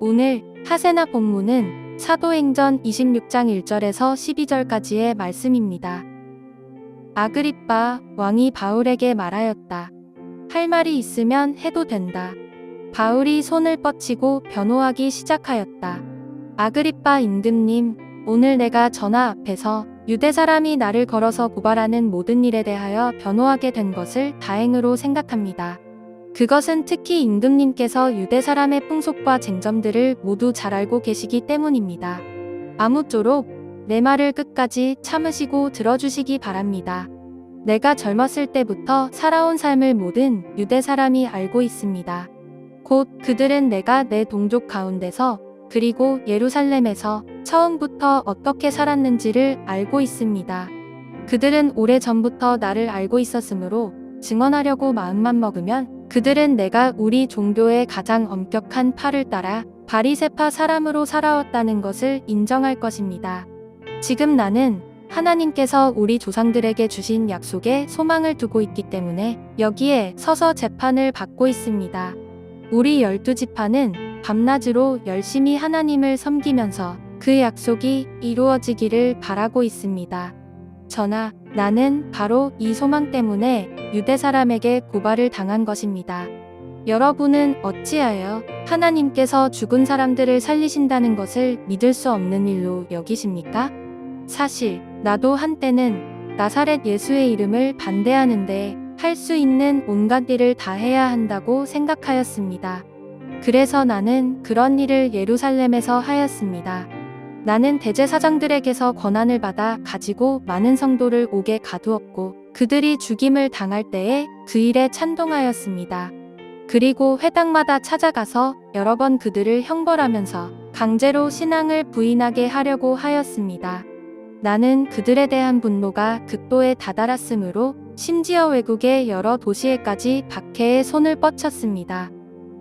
오늘 하세나 본문은 사도행전 26장 1절에서 12절까지의 말씀입니다. 아그리빠 왕이 바울에게 말하였다. 할 말이 있으면 해도 된다. 바울이 손을 뻗치고 변호하기 시작하였다. 아그리빠 임금님, 오늘 내가 전하 앞에서 유대 사람이 나를 걸어서 고발하는 모든 일에 대하여 변호하게 된 것을 다행으로 생각합니다. 그것은 특히 임금님께서 유대 사람의 풍속과 쟁점들을 모두 잘 알고 계시기 때문입니다. 아무쪼록 내 말을 끝까지 참으시고 들어주시기 바랍니다. 내가 젊었을 때부터 살아온 삶을 모든 유대 사람이 알고 있습니다. 곧 그들은 내가 내 동족 가운데서 그리고 예루살렘에서 처음부터 어떻게 살았는지를 알고 있습니다. 그들은 오래전부터 나를 알고 있었으므로 증언하려고 마음만 먹으면 그들은 내가 우리 종교의 가장 엄격한 파를 따라 바리새파 사람으로 살아왔다는 것을 인정할 것입니다. 지금 나는 하나님께서 우리 조상들에게 주신 약속에 소망을 두고 있기 때문에 여기에 서서 재판을 받고 있습니다. 우리 12지파는 밤낮으로 열심히 하나님을 섬기면서 그 약속이 이루어지기를 바라고 있습니다. 전하, 나는 바로 이 소망 때문에 유대 사람에게 고발을 당한 것입니다. 여러분은 어찌하여 하나님께서 죽은 사람들을 살리신다는 것을 믿을 수 없는 일로 여기십니까? 사실 나도 한때는 나사렛 예수의 이름을 반대하는데 할 수 있는 온갖 일을 다 해야 한다고 생각하였습니다. 그래서 나는 그런 일을 예루살렘에서 하였습니다. 나는 대제사장들에게서 권한을 받아 가지고 많은 성도를 옥에 가두었고 그들이 죽임을 당할 때에 그 일에 찬동하였습니다. 그리고 회당마다 찾아가서 여러 번 그들을 형벌하면서 강제로 신앙을 부인하게 하려고 하였습니다. 나는 그들에 대한 분노가 극도에 다다랐으므로 심지어 외국의 여러 도시에까지 박해에 손을 뻗쳤습니다.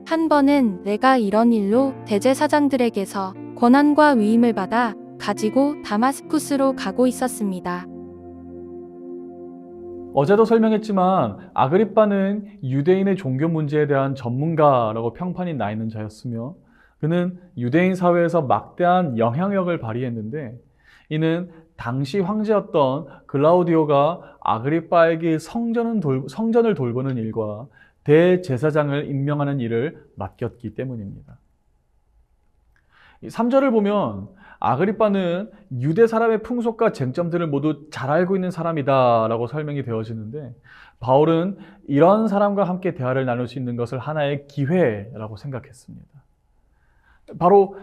한 번은 내가 이런 일로 대제사장들에게서 권한과 위임을 받아 가지고 다마스쿠스로 가고 있었습니다. 어제도 설명했지만 아그리빠는 유대인의 종교 문제에 대한 전문가라고 평판이 나 있는 자였으며 그는 유대인 사회에서 막대한 영향력을 발휘했는데 이는 당시 황제였던 글라우디오가 아그리빠에게 성전을 돌보는 일과 대제사장을 임명하는 일을 맡겼기 때문입니다. 3절을 보면 아그리빠는 유대 사람의 풍속과 쟁점들을 모두 잘 알고 있는 사람이다 라고 설명이 되어지는데 바울은 이런 사람과 함께 대화를 나눌 수 있는 것을 하나의 기회라고 생각했습니다. 바로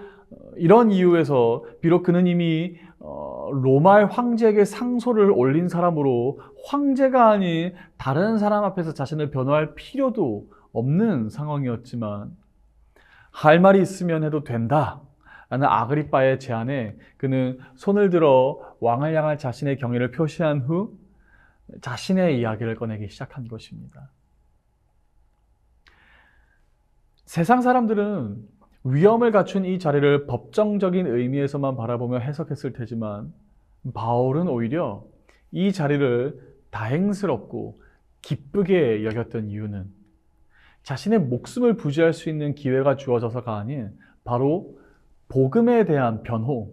이런 이유에서 비록 그는 이미 로마의 황제에게 상소를 올린 사람으로 황제가 아닌 다른 사람 앞에서 자신을 변호할 필요도 없는 상황이었지만 할 말이 있으면 해도 된다 라는 아그리빠의 제안에 그는 손을 들어 왕을 향한 자신의 경의를 표시한 후 자신의 이야기를 꺼내기 시작한 것입니다. 세상 사람들은 위엄을 갖춘 이 자리를 법정적인 의미에서만 바라보며 해석했을 테지만 바울은 오히려 이 자리를 다행스럽고 기쁘게 여겼던 이유는 자신의 목숨을 부지할 수 있는 기회가 주어져서가 아닌 바로 복음에 대한 변호,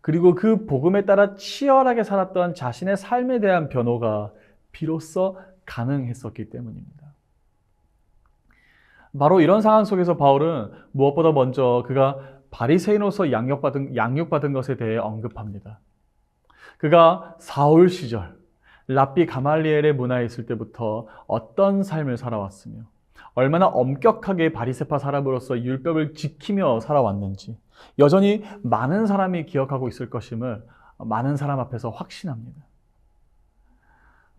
그리고 그 복음에 따라 치열하게 살았던 자신의 삶에 대한 변호가 비로소 가능했었기 때문입니다. 바로 이런 상황 속에서 바울은 무엇보다 먼저 그가 바리새인으로서 양육받은 것에 대해 언급합니다. 그가 사울 시절 랍비 가말리엘의 문화에 있을 때부터 어떤 삶을 살아왔으며 얼마나 엄격하게 바리새파 사람으로서 율법을 지키며 살아왔는지 여전히 많은 사람이 기억하고 있을 것임을 많은 사람 앞에서 확신합니다.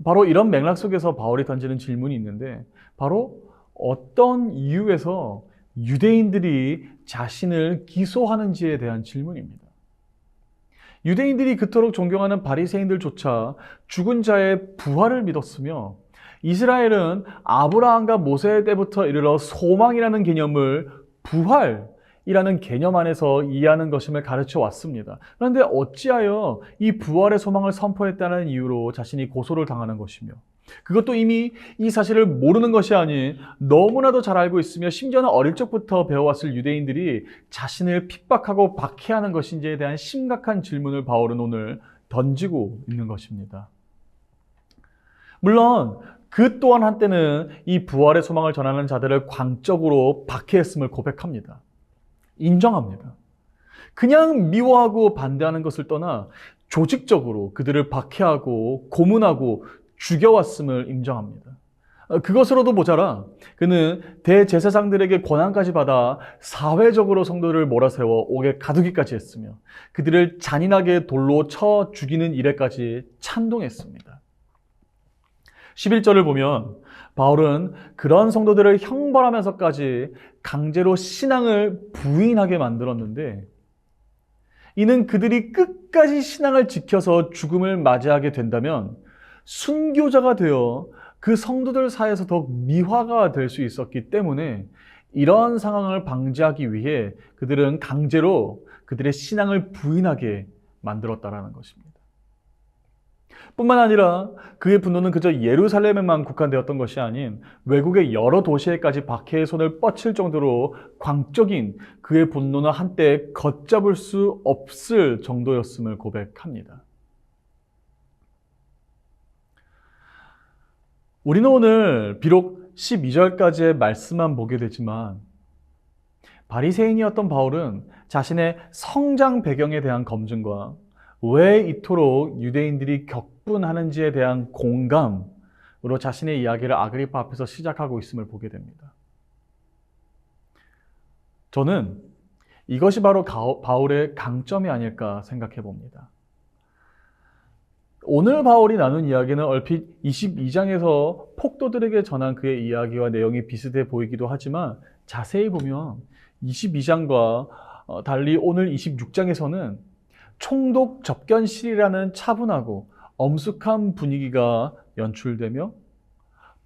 바로 이런 맥락 속에서 바울이 던지는 질문이 있는데 바로 어떤 이유에서 유대인들이 자신을 기소하는지에 대한 질문입니다. 유대인들이 그토록 존경하는 바리새인들조차 죽은 자의 부활을 믿었으며 이스라엘은 아브라함과 모세 때부터 이르러 소망이라는 개념을 부활이라는 개념 안에서 이해하는 것임을 가르쳐 왔습니다. 그런데 어찌하여 이 부활의 소망을 선포했다는 이유로 자신이 고소를 당하는 것이며 그것도 이미 이 사실을 모르는 것이 아닌 너무나도 잘 알고 있으며 심지어는 어릴 적부터 배워왔을 유대인들이 자신을 핍박하고 박해하는 것인지에 대한 심각한 질문을 바울은 오늘 던지고 있는 것입니다. 물론 그 또한 한때는 이 부활의 소망을 전하는 자들을 광적으로 박해했음을 고백합니다. 인정합니다. 그냥 미워하고 반대하는 것을 떠나 조직적으로 그들을 박해하고 고문하고 죽여왔음을 인정합니다. 그것으로도 모자라 그는 대제사장들에게 권한까지 받아 사회적으로 성도들을 몰아세워 옥에 가두기까지 했으며 그들을 잔인하게 돌로 쳐 죽이는 일에까지 찬동했습니다. 11절을 보면 바울은 그런 성도들을 형벌하면서까지 강제로 신앙을 부인하게 만들었는데 이는 그들이 끝까지 신앙을 지켜서 죽음을 맞이하게 된다면 순교자가 되어 그 성도들 사이에서 더욱 미화가 될 수 있었기 때문에 이런 상황을 방지하기 위해 그들은 강제로 그들의 신앙을 부인하게 만들었다라는 것입니다. 뿐만 아니라 그의 분노는 그저 예루살렘에만 국한되었던 것이 아닌 외국의 여러 도시에까지 박해의 손을 뻗칠 정도로 광적인 그의 분노는 한때 걷잡을 수 없을 정도였음을 고백합니다. 우리는 오늘 비록 12절까지의 말씀만 보게 되지만 바리새인이었던 바울은 자신의 성장 배경에 대한 검증과 왜 이토록 유대인들이 격분하는지에 대한 공감으로 자신의 이야기를 아그리파 앞에서 시작하고 있음을 보게 됩니다. 저는 이것이 바로 바울의 강점이 아닐까 생각해 봅니다. 오늘 바울이 나눈 이야기는 얼핏 22장에서 폭도들에게 전한 그의 이야기와 내용이 비슷해 보이기도 하지만 자세히 보면 22장과 달리 오늘 26장에서는 총독 접견실이라는 차분하고 엄숙한 분위기가 연출되며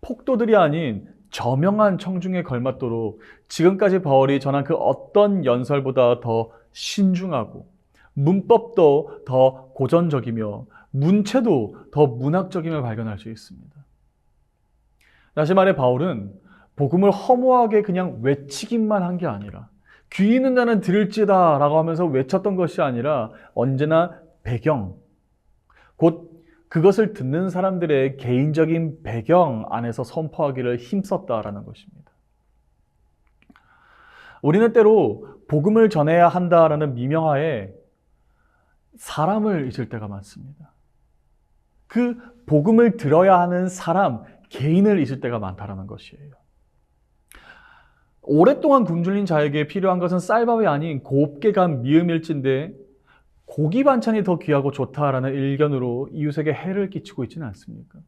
폭도들이 아닌 저명한 청중에 걸맞도록 지금까지 바울이 전한 그 어떤 연설보다 더 신중하고 문법도 더 고전적이며 문체도 더 문학적임을 발견할 수 있습니다. 다시 말해 바울은 복음을 허무하게 그냥 외치기만 한 게 아니라 귀 있는 자는 들을지다 라고 하면서 외쳤던 것이 아니라 언제나 배경, 곧 그것을 듣는 사람들의 개인적인 배경 안에서 선포하기를 힘썼다라는 것입니다. 우리는 때로 복음을 전해야 한다라는 미명하에 사람을 잊을 때가 많습니다. 그 복음을 들어야 하는 사람, 개인을 잊을 때가 많다라는 것이에요. 오랫동안 굶주린 자에게 필요한 것은 쌀밥이 아닌 곱게 간 미음일진데 고기 반찬이 더 귀하고 좋다라는 일견으로 이웃에게 해를 끼치고 있지는 않습니까?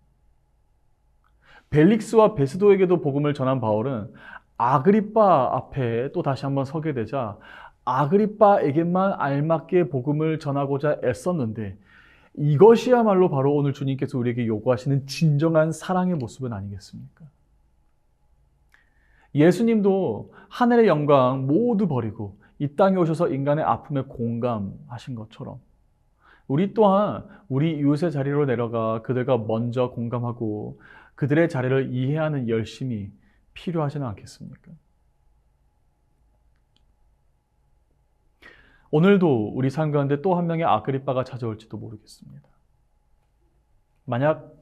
벨릭스와 베스도에게도 복음을 전한 바울은 아그리빠 앞에 또 다시 한번 서게 되자 아그리빠에게만 알맞게 복음을 전하고자 애썼는데 이것이야말로 바로 오늘 주님께서 우리에게 요구하시는 진정한 사랑의 모습은 아니겠습니까? 예수님도 하늘의 영광 모두 버리고 이 땅에 오셔서 인간의 아픔에 공감하신 것처럼 우리 또한 우리 이웃의 자리로 내려가 그들과 먼저 공감하고 그들의 자리를 이해하는 열심이 필요하지는 않겠습니까? 오늘도 우리 삶 가운데 또 한 명의 아그리빠가 찾아올지도 모르겠습니다. 만약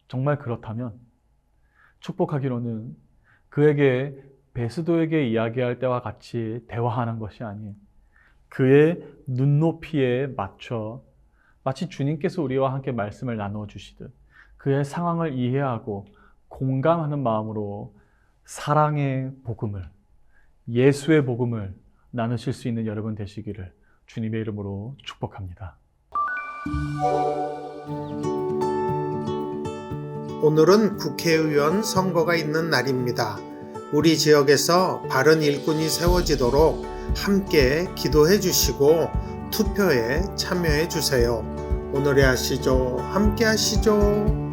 정말 그렇다면 축복하기로는 그에게 베스도에게 이야기할 때와 같이 대화하는 것이 아닌 그의 눈높이에 맞춰 마치 주님께서 우리와 함께 말씀을 나누어 주시듯 그의 상황을 이해하고 공감하는 마음으로 사랑의 복음을, 예수의 복음을 나누실 수 있는 여러분 되시기를 주님의 이름으로 축복합니다. 오늘은 국회의원 선거가 있는 날입니다. 우리 지역에서 바른 일꾼이 세워지도록 함께 기도해 주시고 투표에 참여해 주세요. 오늘의 아시죠? 함께 하시죠.